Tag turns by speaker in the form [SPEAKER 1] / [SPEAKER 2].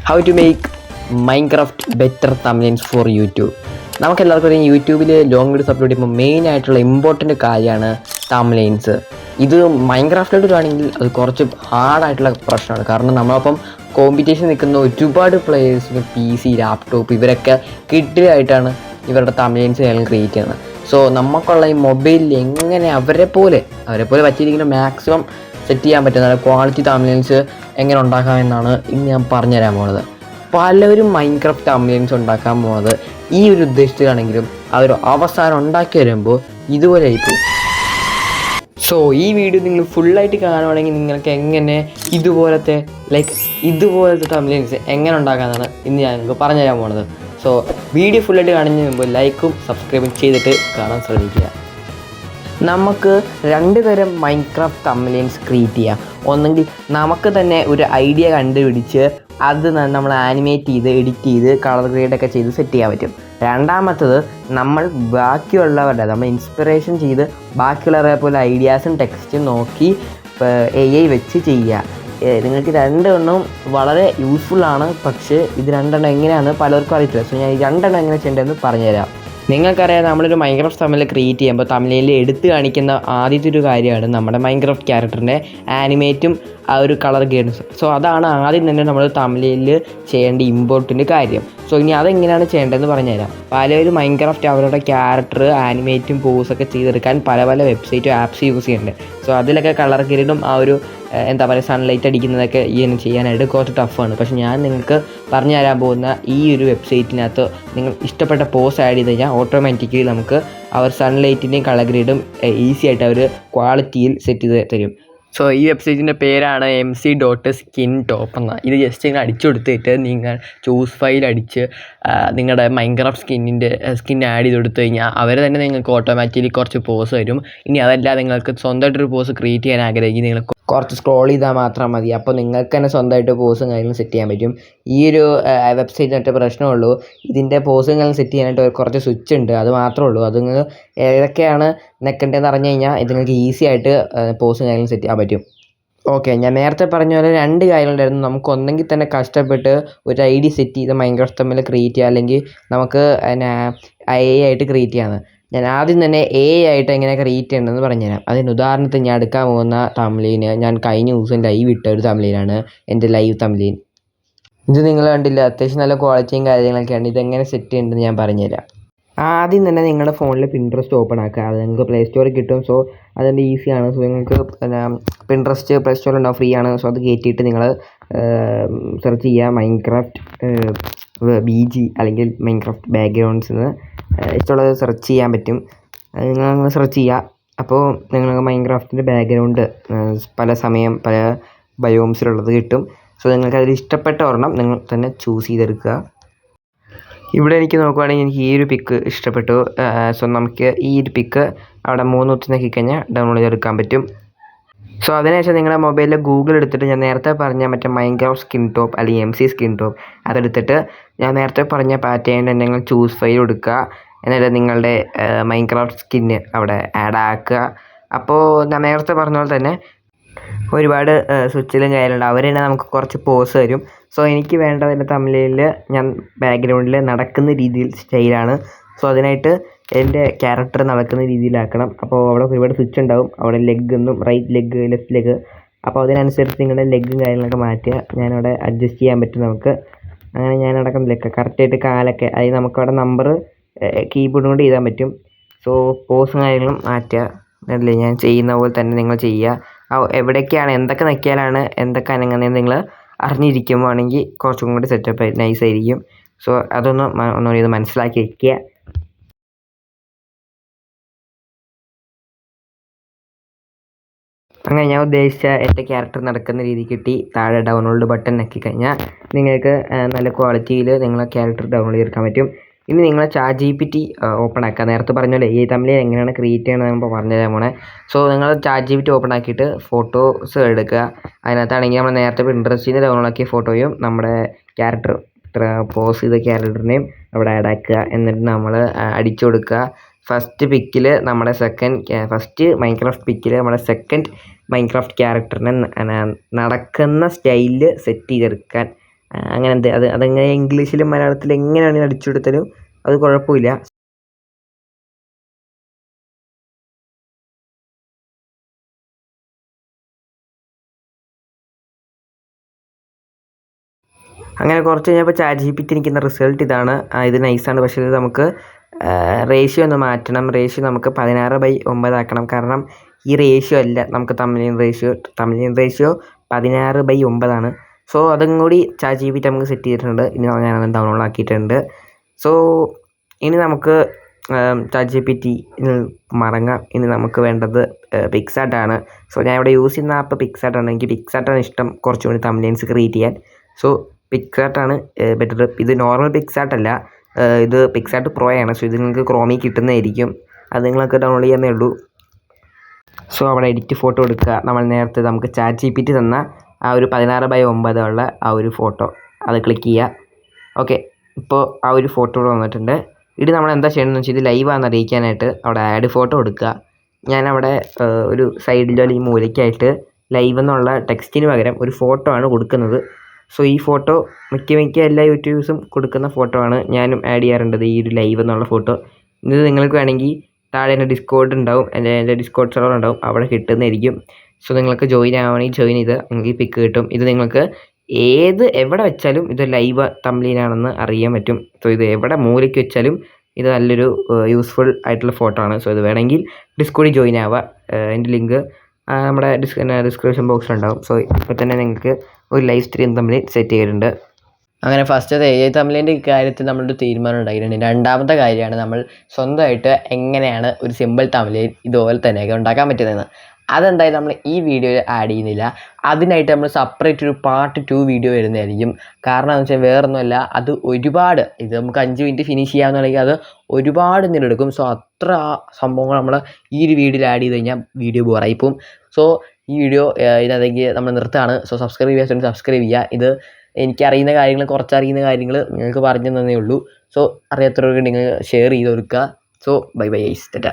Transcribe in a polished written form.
[SPEAKER 1] How to make Minecraft better thumbnails for YouTube. നമുക്കെല്ലാവർക്കും അറിയാം, യൂട്യൂബിൽ ലോങ് വീഡിയോസ് അപ്ലോഡ് ചെയ്യുമ്പോൾ മെയിനായിട്ടുള്ള ഇമ്പോർട്ടൻറ്റ് കാര്യമാണ് തംബ്നെയിൽസ്. ഇത് മൈൻക്രാഫ്റ്റിലോട്ടാണെങ്കിൽ അത് കുറച്ച് ഹാർഡായിട്ടുള്ള പ്രശ്നമാണ്. കാരണം നമ്മളപ്പം കോമ്പറ്റീഷൻ നിൽക്കുന്ന ഒരുപാട് പ്ലേയേഴ്സിന് PC, ലാപ്ടോപ്പ് ഇവരൊക്കെ കിഡിലായിട്ടാണ് ഇവരുടെ തംബ്നെയിൽസ് എല്ലാം ക്രിയേറ്റ് ചെയ്യുന്നത്. സോ നമുക്കുള്ള ഈ മൊബൈലിൽ എങ്ങനെ അവരെ പോലെ പറ്റിയിരിക്കുന്ന മാക്സിമം സെറ്റ് ചെയ്യാൻ പറ്റുന്ന ക്വാളിറ്റി തംബ്നെയിൽസ് എങ്ങനെ ഉണ്ടാക്കാമെന്നാണ് ഇന്ന് ഞാൻ പറഞ്ഞുതരാൻ പോകുന്നത്. പലരും മൈൻക്രാഫ്റ്റ് തംബ്നെയിൽസ് ഉണ്ടാക്കാൻ പോകുന്നത് ഈ ഒരു ഉദ്ദേശത്തിലാണെങ്കിലും അവർ അവസാനം ഉണ്ടാക്കി വരുമ്പോൾ ഇതുപോലെ ആയിപ്പോകും. സോ ഈ വീഡിയോ നിങ്ങൾ ഫുള്ളായിട്ട് കാണുവാണെങ്കിൽ നിങ്ങൾക്ക് എങ്ങനെ ഇതുപോലത്തെ തംബ്നെയിൽസ് എങ്ങനെ ഉണ്ടാക്കാമെന്നാണ് ഇന്ന് ഞാൻ നിങ്ങൾക്ക് പറഞ്ഞുതരാൻ പോകുന്നത്. സോ വീഡിയോ ഫുള്ളായിട്ട് കാണുന്നതിന് മുമ്പ് ലൈക്കും സബ്സ്ക്രൈബും ചെയ്തിട്ട് കാണാൻ ശ്രമിക്കുക. നമുക്ക് രണ്ട് തരം മൈൻക്രാഫ്റ്റ് തംബ്നെയിൽസ് ക്രിയേറ്റ് ചെയ്യാം. ഒന്നെങ്കിൽ നമുക്ക് തന്നെ ഒരു ഐഡിയ കണ്ടുപിടിച്ച് അത് നമ്മൾ ആനിമേറ്റ് ചെയ്ത് എഡിറ്റ് ചെയ്ത് കളർ ഗ്രേഡൊക്കെ ചെയ്ത് സെറ്റ് ചെയ്യാൻ പറ്റും. രണ്ടാമത്തത് നമ്മൾ നമ്മൾ ഇൻസ്പിറേഷൻ ചെയ്ത് ബാക്കിയുള്ളവരെ പോലെ ഐഡിയാസും ടെക്സ്റ്റും നോക്കി AI വെച്ച് ചെയ്യുക. നിങ്ങൾക്ക് രണ്ടെണ്ണവും വളരെ യൂസ്ഫുള്ളാണ്. പക്ഷേ ഇത് രണ്ടെണ്ണം എങ്ങനെയാണ് പലർക്കും അറിയത്തില്ല. സോ ഞാൻ ഈ രണ്ടെണ്ണം എങ്ങനെ ചെയ്യേണ്ടതെന്ന് പറഞ്ഞുതരാം. നിങ്ങൾക്കറിയാം, നമ്മളൊരു മൈൻക്രാഫ്റ്റ് തമിഴിൽ ക്രിയേറ്റ് ചെയ്യുമ്പോൾ തമിഴിൽ എടുത്ത് കാണിക്കുന്ന ആദ്യത്തെ ഒരു കാര്യമാണ് നമ്മുടെ മൈൻക്രാഫ്റ്റ് ക്യാരക്ടറിൻ്റെ ആനിമേറ്റും ആ ഒരു കളർ ഗ്രേഡ്സ്. സോ അതാണ് ആദ്യം തന്നെ നമ്മൾ തമിഴിൽ ചെയ്യേണ്ട ഇമ്പോർട്ടൻ്റ് കാര്യം. സോ ഇനി അതെങ്ങനെയാണ് ചെയ്യേണ്ടതെന്ന് പറഞ്ഞുതരാം. പലരും മൈൻക്രാഫ്റ്റ് അവരുടെ ക്യാരക്ടർ ആനിമേറ്റും പോസൊക്കെ ചെയ്തെടുക്കാൻ പല വെബ്സൈറ്റും ആപ്സ് യൂസ് ചെയ്യുന്നുണ്ട്. സോ അതിലൊക്കെ കളർ ഗ്രേഡും ആ ഒരു സൺലൈറ്റ് അടിക്കുന്നതൊക്കെ ചെയ്യാനായിട്ട് കുറച്ച് ടഫാണ്. പക്ഷെ ഞാൻ നിങ്ങൾക്ക് പറഞ്ഞു തരാൻ പോകുന്ന ഈ ഒരു വെബ്സൈറ്റിനകത്ത് നിങ്ങൾ ഇഷ്ടപ്പെട്ട പോസ് ആഡ് ചെയ്ത് കഴിഞ്ഞാൽ ഓട്ടോമാറ്റിക്കലി നമുക്ക് അവർ സൺലൈറ്റിൻ്റെയും കളർ ഗ്രേഡും ഈസി ആയിട്ട് അവർ ക്വാളിറ്റിയിൽ സെറ്റ് ചെയ്ത് തരും. സോ ഈ വെബ്സൈറ്റിൻ്റെ പേരാണ് MC.SkinTop എന്ന. ഇത് ജസ്റ്റ് ഇങ്ങനെ അടിച്ചു കൊടുത്തിട്ട് നിങ്ങൾ ചൂസ് ഫയൽ അടിച്ച് നിങ്ങളുടെ മൈൻക്രാഫ്റ്റ് സ്കിൻ ആഡ് ചെയ്ത് കൊടുത്തു കഴിഞ്ഞാൽ അവർ തന്നെ നിങ്ങൾക്ക് ഓട്ടോമാറ്റിക്കലി കുറച്ച് പോസ് തരും. ഇനി അതല്ല, നിങ്ങൾക്ക് സ്വന്തമായിട്ടൊരു പോസ് ക്രിയേറ്റ് ചെയ്യാൻ ആഗ്രഹിക്കും, നിങ്ങൾ കുറച്ച് സ്ക്രോൾ ചെയ്താൽ മാത്രം മതി. അപ്പോൾ നിങ്ങൾക്ക് തന്നെ സ്വന്തമായിട്ട് പോസും കാര്യങ്ങളും സെറ്റ് ചെയ്യാൻ പറ്റും. ഈ ഒരു വെബ്സൈറ്റിനൊക്കെ പ്രശ്നമുള്ളൂ, ഇതിൻ്റെ പോസും കാര്യങ്ങളും സെറ്റ് ചെയ്യാനായിട്ട് കുറച്ച് സ്വിച്ച് ഉണ്ട്, അത് മാത്രമേ ഉള്ളൂ. അത് നിങ്ങൾ ഏതൊക്കെയാണ് നെക്കേണ്ടതെന്ന് അറിഞ്ഞു കഴിഞ്ഞാൽ ഇത് നിങ്ങൾക്ക് ഈസി ആയിട്ട് പോസും കാര്യങ്ങളും സെറ്റ് ചെയ്യാൻ പറ്റും. ഓക്കെ, ഞാൻ നേരത്തെ പറഞ്ഞ പോലെ രണ്ട് കാര്യങ്ങളുണ്ടായിരുന്നു. നമുക്ക് ഒന്നെങ്കിൽ തന്നെ കഷ്ടപ്പെട്ട് ഒരു ID സെറ്റ് ചെയ്ത് മൈൻക്രാഫ്റ്റ് തമ്മിൽ ക്രിയേറ്റ് ചെയ്യുക, അല്ലെങ്കിൽ നമുക്ക് AI ആയിട്ട് ക്രിയേറ്റ് ചെയ്യാമെന്ന്. ഞാൻ ആദ്യം തന്നെ AI ആയിട്ട് എങ്ങനെ ക്രിയേറ്റ് ചെയ്യണമെന്ന് പറഞ്ഞുതരാം. അതിന് ഉദാഹരണത്തിന് ഞാൻ എടുക്കാൻ പോകുന്ന തംബ്നെയിൽ ഞാൻ കഴിഞ്ഞ ദിവസം ലൈവ് ഇട്ട ഒരു തംബ്നെയിലാണ് എൻ്റെ ലൈവ് തംബ്നെയിൽ. ഇത് നിങ്ങൾ കണ്ടില്ല, അത്യാവശ്യം നല്ല ക്വാളിറ്റിയും കാര്യങ്ങളൊക്കെയാണ്. ഇതെങ്ങനെ സെറ്റ് ചെയ്യേണ്ടതെന്ന് ഞാൻ പറഞ്ഞുതരാം. ആദ്യം തന്നെ നിങ്ങളുടെ ഫോണിൽ Pinterest ഓപ്പൺ ആക്കുക. അത് നിങ്ങൾക്ക് പ്ലേ സ്റ്റോറിൽ കിട്ടും. സോ അതിൻ്റെ ഈസിയാണ്. സോ നിങ്ങൾക്ക് Pinterest പ്ലേ സ്റ്റോറിലുണ്ടാവും, ഫ്രീ ആണ്. സോ അത് കയറ്റിയിട്ട് നിങ്ങൾ സെർച്ച് ചെയ്യുക മൈൻക്രാഫ്റ്റ് BG അല്ലെങ്കിൽ മൈൻക്രാഫ്റ്റ് ബാക്ക്ഗ്രൗണ്ട്സ് എന്ന് ഇഷ്ടമുള്ളത് സെർച്ച് ചെയ്യാൻ പറ്റും. നിങ്ങൾ സെർച്ച് ചെയ്യുക. അപ്പോൾ നിങ്ങൾക്ക് മൈൻക്രാഫ്റ്റിൻ്റെ ബാക്ക്ഗ്രൗണ്ട് പല ബയോംസിലുള്ളത് കിട്ടും. സോ നിങ്ങൾക്ക് അതിൽ ഇഷ്ടപ്പെട്ട ഒരെണ്ണം നിങ്ങൾ തന്നെ ചൂസ് ചെയ്തെടുക്കുക. ഇവിടെ എനിക്ക് നോക്കുവാണെങ്കിൽ എനിക്ക് ഈ ഒരു പിക്ക് ഇഷ്ടപ്പെട്ടു. സോ നമുക്ക് ഈ ഒരു പിക്ക് അവിടെ 3 കുത്തി നോക്കിക്കഴിഞ്ഞാൽ ഡൗൺലോഡ് ചെയ്തെടുക്കാൻ പറ്റും. സോ അതിനുശേഷം നിങ്ങളുടെ മൊബൈലിൽ ഗൂഗിൾ എടുത്തിട്ട് ഞാൻ നേരത്തെ പറഞ്ഞ മൈൻക്രാഫ്റ്റ് SkinTop അല്ലെങ്കിൽ MC SkinTop അതെടുത്തിട്ട് ഞാൻ നേരത്തെ പറഞ്ഞ പാറ്റേൺ നിങ്ങൾ ചൂസ് ഫയൽ കൊടുക്കുക. എന്നിട്ട് നിങ്ങളുടെ മൈൻക്രാഫ്റ്റ് സ്കിന്ന് അവിടെ ആഡ് ആക്കുക. അപ്പോൾ ഞാൻ നേരത്തെ പറഞ്ഞ പോലെ തന്നെ ഒരുപാട് സ്വിച്ചിലും കാര്യങ്ങളുണ്ട്. അവർ തന്നെ നമുക്ക് കുറച്ച് പോസ് തരും. സോ എനിക്ക് വേണ്ടതിൻ്റെ തമിഴിൽ ഞാൻ ബാക്ക്ഗ്രൗണ്ടിൽ നടക്കുന്ന രീതിയിൽ സ്റ്റൈലാണ്. സോ അതിനായിട്ട് എൻ്റെ ക്യാരക്ടർ നടക്കുന്ന രീതിയിലാക്കണം. അപ്പോൾ അവിടെ ഒരുപാട് സ്വിച്ച് ഉണ്ടാവും. അവിടെ ലെഗ് എന്നും റൈറ്റ് ലെഗ്, ലെഫ്റ്റ് ലെഗ്. അപ്പോൾ അതിനനുസരിച്ച് നിങ്ങളുടെ ലെഗും കാര്യങ്ങളൊക്കെ മാറ്റുക. ഞാനവിടെ അഡ്ജസ്റ്റ് ചെയ്യാൻ പറ്റും നമുക്ക്. അങ്ങനെ ഞാൻ നടക്കുന്നില്ല കറക്റ്റായിട്ട് കാലൊക്കെ, അതായത് നമുക്കവിടെ നമ്പർ കീബോർഡ് കൊണ്ട് എഴുതാൻ പറ്റും. സോ പോസും കാര്യങ്ങളും മാറ്റുക. അല്ലേ ഞാൻ ചെയ്യുന്ന പോലെ തന്നെ നിങ്ങൾ ചെയ്യുക. എവിടേക്കാണ് എന്തൊക്കെ നക്കിയാലാണ് എന്തൊക്കെ അനങ്ങുന്നത് നിങ്ങൾ അറിഞ്ഞിരിക്കുമ്പോഴാണെങ്കിൽ കുറച്ചും കൂടി സെറ്റപ്പ് നൈസായിരിക്കും. സോ ഒന്നുകൂടി ഇത് മനസ്സിലാക്കി വയ്ക്കുക. അങ്ങനെ ഞാൻ ഉദ്ദേശിച്ച എൻ്റെ ക്യാരക്ടർ നടക്കുന്ന രീതി കിട്ടി. താഴെ ഡൗൺലോഡ് ബട്ടൺ നക്കി കഴിഞ്ഞാൽ നിങ്ങൾക്ക് നല്ല ക്വാളിറ്റിയിൽ നിങ്ങളെ ക്യാരക്ടർ ഡൗൺലോഡ് ചെയ്തെടുക്കാൻ പറ്റും. ഇനി നിങ്ങൾ ChatGPT ഓപ്പൺ ആക്കുക. നേരത്തെ പറഞ്ഞ ഈ തമ്മിൽ എങ്ങനെയാണ് ക്രിയേറ്റ് ചെയ്യണമെന്ന് നമ്മൾ പറഞ്ഞു തരാൻ പോണേ. സോ നിങ്ങൾ ChatGPT ഓപ്പൺ ആക്കിയിട്ട് ഫോട്ടോസ് എടുക്കുക. അതിനകത്താണെങ്കിൽ നമ്മൾ നേരത്തെ Pinterestൽ നിന്ന് ഡൗൺലോഡ് ആക്കിയ ഫോട്ടോയും നമ്മുടെ ക്യാരക്ടർ പോസ് ചെയ്ത ക്യാരക്ടറിനെയും അവിടെ ആഡ് ആക്കുക. എന്നിട്ട് നമ്മൾ അടിച്ചു കൊടുക്കുക. ഫസ്റ്റ് മൈൻക്രാഫ്റ്റ് പിക്കിൽ നമ്മുടെ സെക്കൻഡ് മൈൻക്രാഫ്റ്റ് ക്യാരക്ടറിനെ നടക്കുന്ന സ്റ്റൈലിൽ സെറ്റ് ചെയ്തെടുക്കാൻ അങ്ങനെ എന്ത് അതെങ്ങനെ ഇംഗ്ലീഷിലും മലയാളത്തിലും എങ്ങനെയാണെങ്കിൽ അടിച്ചു കൊടുത്താലും അത് കുഴപ്പമില്ല. അങ്ങനെ കുറച്ച് കഴിഞ്ഞപ്പോൾ ChatGPT എനിക്കുന്ന റിസൾട്ട് ഇതാണ്. ഇത് നൈസാണ്, പക്ഷേ ഇത് നമുക്ക് റേഷ്യോ ഒന്ന് മാറ്റണം. റേഷ്യോ നമുക്ക് 16:9 ആക്കണം. കാരണം ഈ റേഷ്യോ അല്ല നമുക്ക് തംബ്നെയിൽ റേഷ്യോ 16:9 ആണ്. സോ അതും കൂടി ChatGPT നമുക്ക് സെറ്റ് ചെയ്തിട്ടുണ്ട്. ഇനി ഞാൻ ഡൗൺലോഡ് ആക്കിയിട്ടുണ്ട്. സോ ഇനി നമുക്ക് ChatGPT മടങ്ങാം. ഇനി നമുക്ക് വേണ്ടത് പിക്സാർട്ടാണ്. സോ ഞാൻ ഇവിടെ യൂസ് ചെയ്യുന്ന ആപ്പ് പിക്സാർട്ടാണ്. എനിക്ക് പിക്സാർട്ടാണ് ഇഷ്ടം കുറച്ചുകൂടി തംബ്നെയിൽസ് ക്രിയേറ്റ് ചെയ്യാൻ. സോ പിക്സാർട്ടാണ് ബെറ്റർ. ഇത് നോർമൽ പിക്സാർട്ടല്ല, ഇത് പിക്സാർട്ട് പ്രോ ആണ്. സോ ഇത് നിങ്ങൾക്ക് ക്രോമിൽ കിട്ടുന്നതായിരിക്കും. അത് നിങ്ങൾക്ക് ഡൗൺലോഡ് ചെയ്യാനേ ഉള്ളൂ. സോ അവിടെ എഡിറ്റ് ഫോട്ടോ എടുക്കുക. നമ്മൾ നേരത്തെ നമുക്ക് ChatGPT തന്ന ആ ഒരു 16:9 ഉള്ള ആ ഒരു ഫോട്ടോ അത് ക്ലിക്ക് ചെയ്യുക. ഓക്കെ, ഇപ്പോൾ ആ ഒരു ഫോട്ടോ ഇവിടെ വന്നിട്ടുണ്ട്. ഇത് നമ്മൾ എന്താ ചെയ്യണമെന്ന് വെച്ചാൽ ഇത് ലൈവാണെന്ന് അറിയിക്കാനായിട്ട് അവിടെ ആഡ് ഫോട്ടോ എടുക്കുക. ഞാനവിടെ ഒരു സൈഡിലോ അല്ലെങ്കിൽ മൂലയ്ക്കായിട്ട് ലൈവ് എന്നുള്ള ടെക്സ്റ്റിന് പകരം ഒരു ഫോട്ടോ ആണ് കൊടുക്കുന്നത്. സോ ഈ ഫോട്ടോ മിക്ക എല്ലാ യൂട്യൂബേഴ്സും കൊടുക്കുന്ന ഫോട്ടോ ആണ്. ഞാനും ആഡ് ചെയ്യാറുണ്ട് ഈ ഒരു ലൈവ് എന്നുള്ള ഫോട്ടോ. ഇത് നിങ്ങൾക്ക് വേണമെങ്കിൽ താഴെ എൻ്റെ ഡിസ്കോഡ് ഉണ്ടാവും, എൻ്റെ ഡിസ്കോഡ് സെർവർ ഉണ്ടാവും, അവിടെ കിട്ടുന്നതായിരിക്കും. സോ നിങ്ങൾക്ക് ജോയിൻ ആവുകയാണെങ്കിൽ ജോയിൻ ചെയ്ത് നിങ്ങൾക്ക് പിക്ക് കിട്ടും. ഇത് നിങ്ങൾക്ക് എവിടെ വെച്ചാലും ഇത് ലൈവ് തംബ്നെയിലാണെന്ന് അറിയാൻ പറ്റും. സോ ഇത് എവിടെ മൂലയ്ക്ക് വെച്ചാലും ഇത് നല്ലൊരു യൂസ്ഫുൾ ആയിട്ടുള്ള ഫോട്ടോ ആണ്. സോ ഇത് വേണമെങ്കിൽ ഡിസ്കോഡിൽ ജോയിൻ ആവുക. എൻ്റെ ലിങ്ക് നമ്മുടെ ഡിസ്ക്രിപ്ഷൻ ബോക്സിലുണ്ടാവും. സോ ഇപ്പോൾ തന്നെ നിങ്ങൾക്ക് ഒരു ലൈവ് സ്ട്രീം തംബ്നെയിൽ സെറ്റ് ചെയ്തിട്ടുണ്ട്. അങ്ങനെ ഫസ്റ്റത്തെ തംബ്നെയിലിൻ്റെ കാര്യത്തിൽ നമ്മളൊരു തീരുമാനം ഉണ്ടാക്കിയിട്ടുണ്ട്. രണ്ടാമത്തെ കാര്യമാണ് നമ്മൾ സ്വന്തമായിട്ട് എങ്ങനെയാണ് ഒരു സിമ്പിൾ തംബ്നെയിൽ ഇതുപോലെ തന്നെയൊക്കെ ഉണ്ടാക്കാൻ പറ്റുന്നതെന്ന്. അതെന്തായാലും നമ്മൾ ഈ വീഡിയോയിൽ ആഡ് ചെയ്യുന്നില്ല. അതിനായിട്ട് നമ്മൾ സെപ്പറേറ്റ് ഒരു പാർട്ട് 2 വീഡിയോ വരുന്നതായിരിക്കും. കാരണം എന്ന് വെച്ചാൽ വേറൊന്നുമല്ല, അത് ഒരുപാട് ഇത് നമുക്ക് 5 മിനിറ്റ് ഫിനിഷ് ചെയ്യാമെന്നുണ്ടെങ്കിൽ അത് ഒരുപാട് നേരം. സോ അത്ര സംഭവങ്ങൾ നമ്മൾ ഈ ഒരു വീഡിയോയിൽ ആഡ് ചെയ്ത് കഴിഞ്ഞാൽ വീഡിയോ ബോറായിപ്പോവും. സോ ഈ വീഡിയോ ഇതെങ്കിൽ നമ്മൾ നിർത്താണ്. സോ സബ്സ്ക്രൈബ് ചെയ്യാൻ സബ്സ്ക്രൈബ് ചെയ്യുക. ഇത് എനിക്കറിയുന്ന കാര്യങ്ങൾ, കുറച്ചറിയുന്ന കാര്യങ്ങൾ നിങ്ങൾക്ക് പറഞ്ഞു തന്നേ ഉള്ളൂ. സോ അറിയാത്തവർക്ക് നിങ്ങൾ ഷെയർ ചെയ്ത് കൊടുക്കുക. So bye guys, Tata.